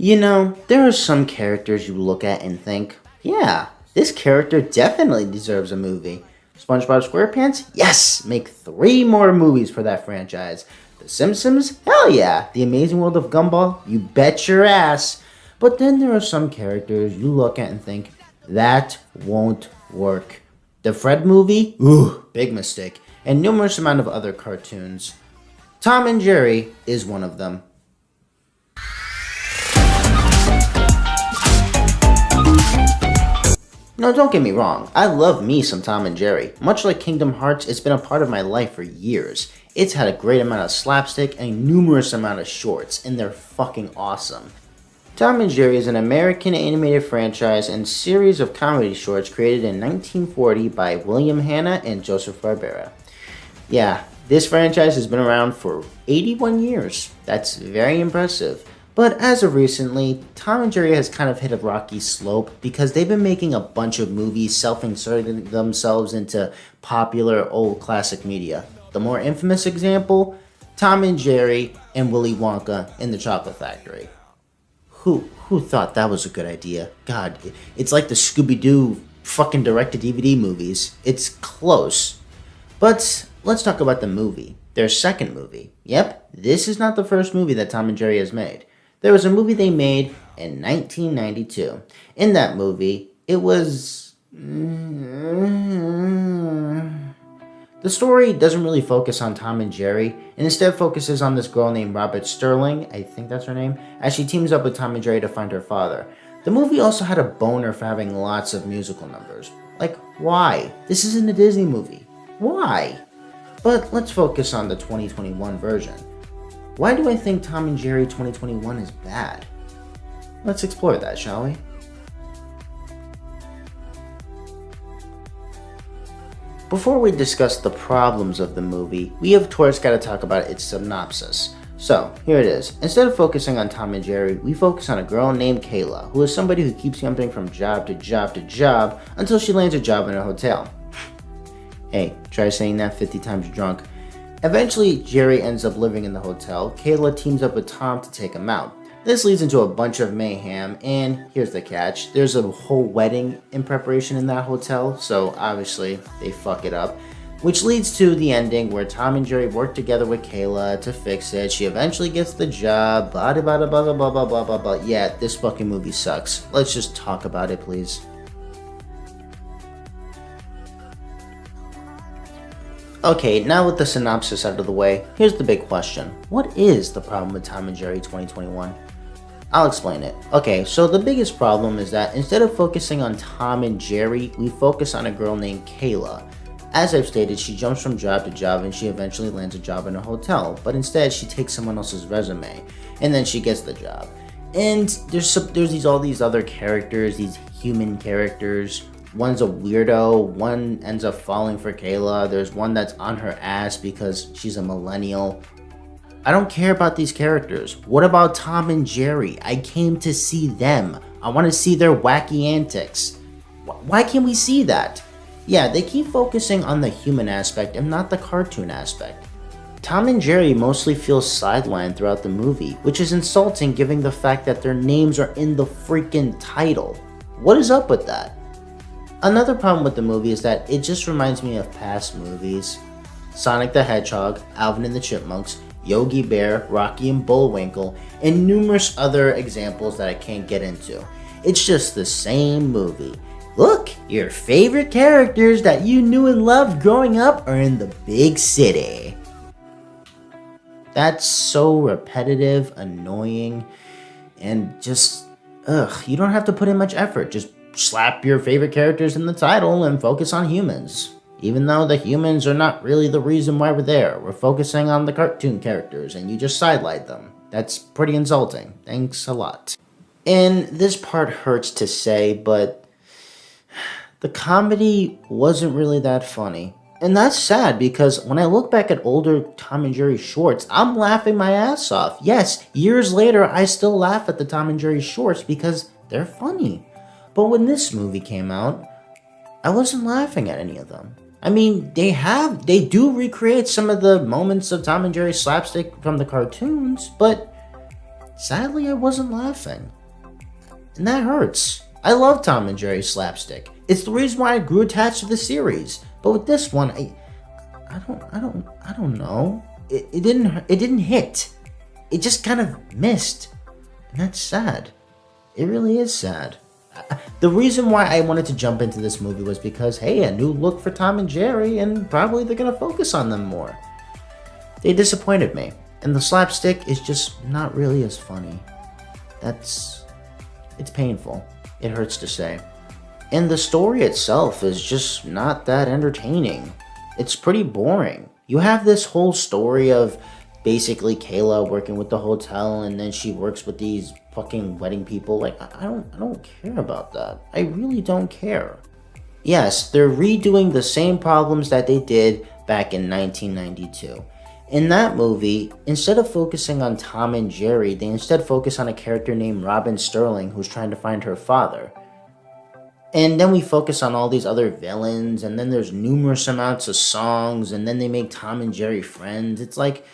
There are some characters you look at and think, yeah, this character definitely deserves a movie. SpongeBob SquarePants? Yes! Make 3 more movies for that franchise. The Simpsons? Hell yeah! The Amazing World of Gumball? You bet your ass! But then there are some characters you look at and think, that won't work. The Fred movie? Ooh, big mistake. And numerous amount of other cartoons. Tom and Jerry is one of them. No, don't get me wrong. I love me some Tom and Jerry. Much like Kingdom Hearts, it's been a part of my life for years. It's had a great amount of slapstick and numerous amount of shorts, and they're fucking awesome. Tom and Jerry is an American animated franchise and series of comedy shorts created in 1940 by William Hanna and Joseph Barbera. Yeah, this franchise has been around for 81 years. That's very impressive. But as of recently, Tom and Jerry has kind of hit a rocky slope because they've been making a bunch of movies self-inserting themselves into popular old classic media. The more infamous example, Tom and Jerry and Willy Wonka in the Chocolate Factory. Who thought that was a good idea? God, it's like the Scooby-Doo fucking direct-to-DVD movies. It's close. But let's talk about the movie. Their second movie. Yep, this is not the first movie that Tom and Jerry has made. There was a movie they made in 1992. In that movie, it was... The story doesn't really focus on Tom and Jerry, and instead focuses on this girl named Robert Sterling, I think that's her name, as she teams up with Tom and Jerry to find her father. The movie also had a boner for having lots of musical numbers. Like, why? This isn't a Disney movie. Why? But let's focus on the 2021 version. Why do I think Tom and Jerry 2021 is bad? Let's explore that, shall we? Before we discuss the problems of the movie, we of course gotta talk about its synopsis. So, here it is. Instead of focusing on Tom and Jerry, we focus on a girl named Kayla, who is somebody who keeps jumping from job to job to job until she lands a job in a hotel. Hey, try saying that 50 times drunk. Eventually, Jerry ends up living in the hotel. Kayla teams up with Tom to take him out. This leads into a bunch of mayhem, and here's the catch. There's a whole wedding in preparation in that hotel, so obviously they fuck it up. Which leads to the ending where Tom and Jerry work together with Kayla to fix it. She eventually gets the job, blah blah blah blah blah blah blah blah blah. Yeah, this fucking movie sucks. Let's just talk about it, please. Okay, now with the synopsis out of the way, here's the big question. What is the problem with Tom and Jerry 2021? I'll explain it. Okay, so the biggest problem is that instead of focusing on Tom and Jerry, we focus on a girl named Kayla. As I've stated, she jumps from job to job and she eventually lands a job in a hotel, but instead she takes someone else's resume, and then she gets the job. And there's all these other characters, these human characters. One's a weirdo, one ends up falling for Kayla, there's one that's on her ass because she's a millennial. I don't care about these characters. What about Tom and Jerry? I came to see them. I want to see their wacky antics. Why can't we see that? Yeah, they keep focusing on the human aspect and not the cartoon aspect. Tom and Jerry mostly feel sidelined throughout the movie, which is insulting given the fact that their names are in the freaking title. What is up with that? Another problem with the movie is that it just reminds me of past movies. Sonic the Hedgehog, Alvin and the Chipmunks, Yogi Bear, Rocky and Bullwinkle, and numerous other examples that I can't get into. It's just the same movie. Look, your favorite characters that you knew and loved growing up are in the big city. That's so repetitive, annoying, and just, you don't have to put in much effort. Just slap your favorite characters in the title and focus on humans. Even though the humans are not really the reason why we're there. We're focusing on the cartoon characters and you just sidelight them. That's pretty insulting. Thanks a lot. And this part hurts to say, but the comedy wasn't really that funny. And that's sad because when I look back at older Tom and Jerry shorts, I'm laughing my ass off. Yes, years later, I still laugh at the Tom and Jerry shorts because they're funny. But when this movie came out, I wasn't laughing at any of them. I mean, they do recreate some of the moments of Tom and Jerry slapstick from the cartoons, but sadly I wasn't laughing. And that hurts. I love Tom and Jerry slapstick. It's the reason why I grew attached to the series. But with this one, I don't know. It didn't hit. It just kind of missed. And that's sad. It really is sad. The reason why I wanted to jump into this movie was because, hey, a new look for Tom and Jerry, and probably they're going to focus on them more. They disappointed me, and the slapstick is just not really as funny. It's painful. It hurts to say. And the story itself is just not that entertaining. It's pretty boring. You have this whole story of basically Kayla working with the hotel, and then she works with these fucking wedding people. Like, I don't care about that. I really don't care. Yes, they're redoing the same problems that they did back in 1992. In that movie, instead of focusing on Tom and Jerry, they instead focus on a character named Robin Sterling who's trying to find her father. And then we focus on all these other villains, and then there's numerous amounts of songs, and then they make Tom and Jerry friends. It's like,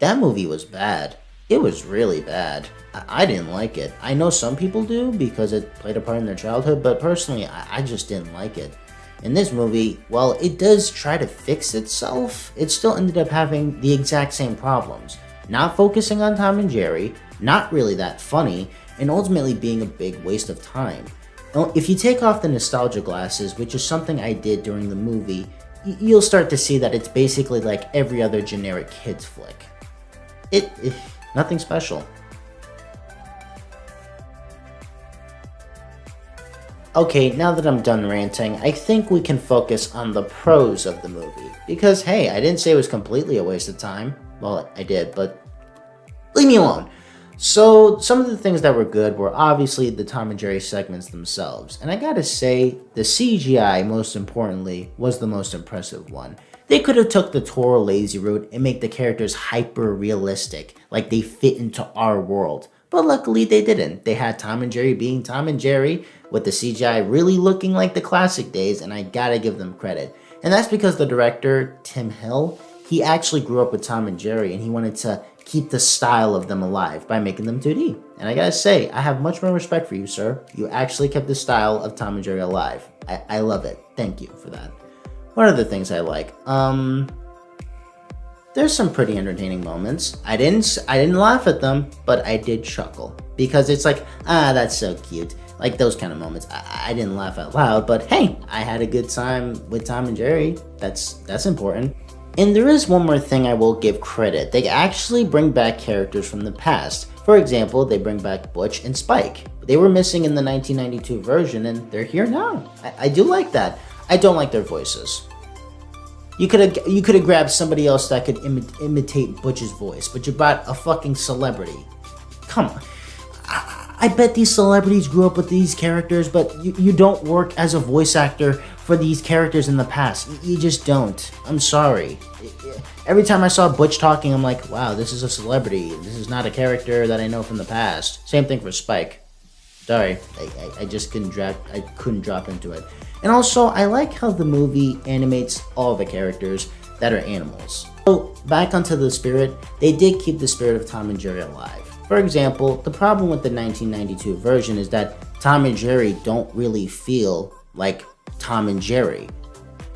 that movie was bad. It was really bad. I didn't like it. I know some people do because it played a part in their childhood, but personally, I just didn't like it. In this movie, while it does try to fix itself, it still ended up having the exact same problems. Not focusing on Tom and Jerry, not really that funny, and ultimately being a big waste of time. If you take off the nostalgia glasses, which is something I did during the movie, you'll start to see that it's basically like every other generic kids flick. Nothing special. Okay, now that I'm done ranting, I think we can focus on the pros of the movie. Because, hey, I didn't say it was completely a waste of time. Well, I did, but leave me alone. So, some of the things that were good were obviously the Tom and Jerry segments themselves. And I gotta say, the CGI, most importantly, was the most impressive one. They could have took the Toro lazy route and make the characters hyper realistic, like they fit into our world. But luckily they didn't. They had Tom and Jerry being Tom and Jerry, with the CGI really looking like the classic days, and I gotta give them credit. And that's because the director, Tim Hill, he actually grew up with Tom and Jerry, and he wanted to keep the style of them alive by making them 2D. And I gotta say, I have much more respect for you, sir. You actually kept the style of Tom and Jerry alive. I love it. Thank you for that. What are the things I like? There's some pretty entertaining moments. I didn't laugh at them, but I did chuckle. Because it's like, that's so cute. Like those kind of moments. I didn't laugh out loud, but hey, I had a good time with Tom and Jerry. That's important. And there is one more thing I will give credit. They actually bring back characters from the past. For example, they bring back Butch and Spike. They were missing in the 1992 version, and they're here now. I do like that. I don't like their voices. You could have grabbed somebody else that could imitate Butch's voice, but you brought a fucking celebrity. Come on. I bet these celebrities grew up with these characters, but you don't work as a voice actor for these characters in the past. You just don't. I'm sorry. Every time I saw Butch talking, I'm like, wow, this is a celebrity. This is not a character that I know from the past. Same thing for Spike. Sorry, I just couldn't drop into it. And also, I like how the movie animates all the characters that are animals. So, back onto the spirit, they did keep the spirit of Tom and Jerry alive. For example, the problem with the 1992 version is that Tom and Jerry don't really feel like Tom and Jerry.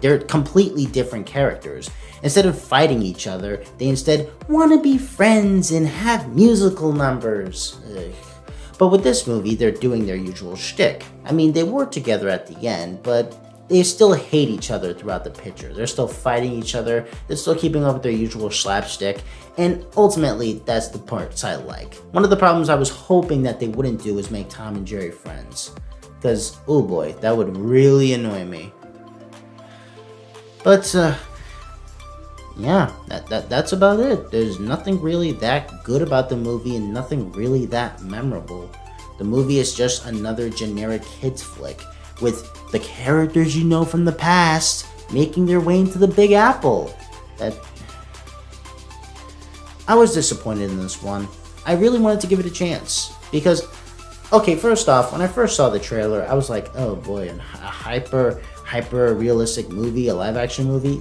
They're completely different characters. Instead of fighting each other, they instead want to be friends and have musical numbers. Ugh. But with this movie, they're doing their usual shtick. I mean, they work together at the end, but they still hate each other throughout the picture. They're still fighting each other, they're still keeping up with their usual slapstick, and ultimately, that's the parts I like. One of the problems I was hoping that they wouldn't do is make Tom and Jerry friends. Because, oh boy, that would really annoy me. But, yeah, that's about it. There's nothing really that good about the movie and nothing really that memorable. The movie is just another generic kids flick with the characters you know from the past making their way into the Big Apple. I was disappointed in this one. I really wanted to give it a chance because, okay, first off, when I first saw the trailer, I was like, oh boy, a hyper realistic movie, a live action movie,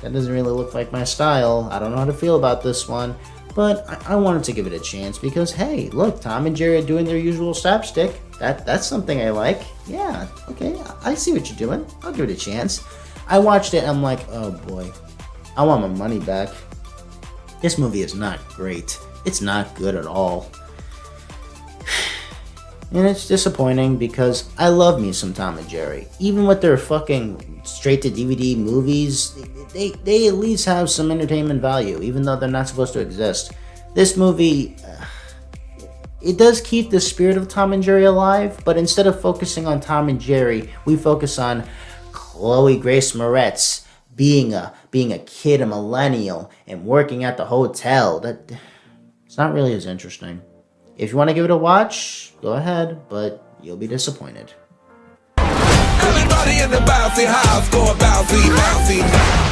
that doesn't really look like my style. I don't know how to feel about this one. But I wanted to give it a chance because, hey, look, Tom and Jerry are doing their usual slapstick. That's something I like. Yeah, okay, I see what you're doing. I'll give it a chance. I watched it and I'm like, oh boy, I want my money back. This movie is not great. It's not good at all. And it's disappointing because I love me some Tom and Jerry. Even with their fucking straight to DVD movies, they at least have some entertainment value, even though they're not supposed to exist. This movie, it does keep the spirit of Tom and Jerry alive, but instead of focusing on Tom and Jerry, we focus on Chloe Grace Moretz being a kid, a millennial, and working at the hotel. It's not really as interesting. If you want to give it a watch, go ahead, but you'll be disappointed. Everybody in the bouncy house go bouncy, bouncy.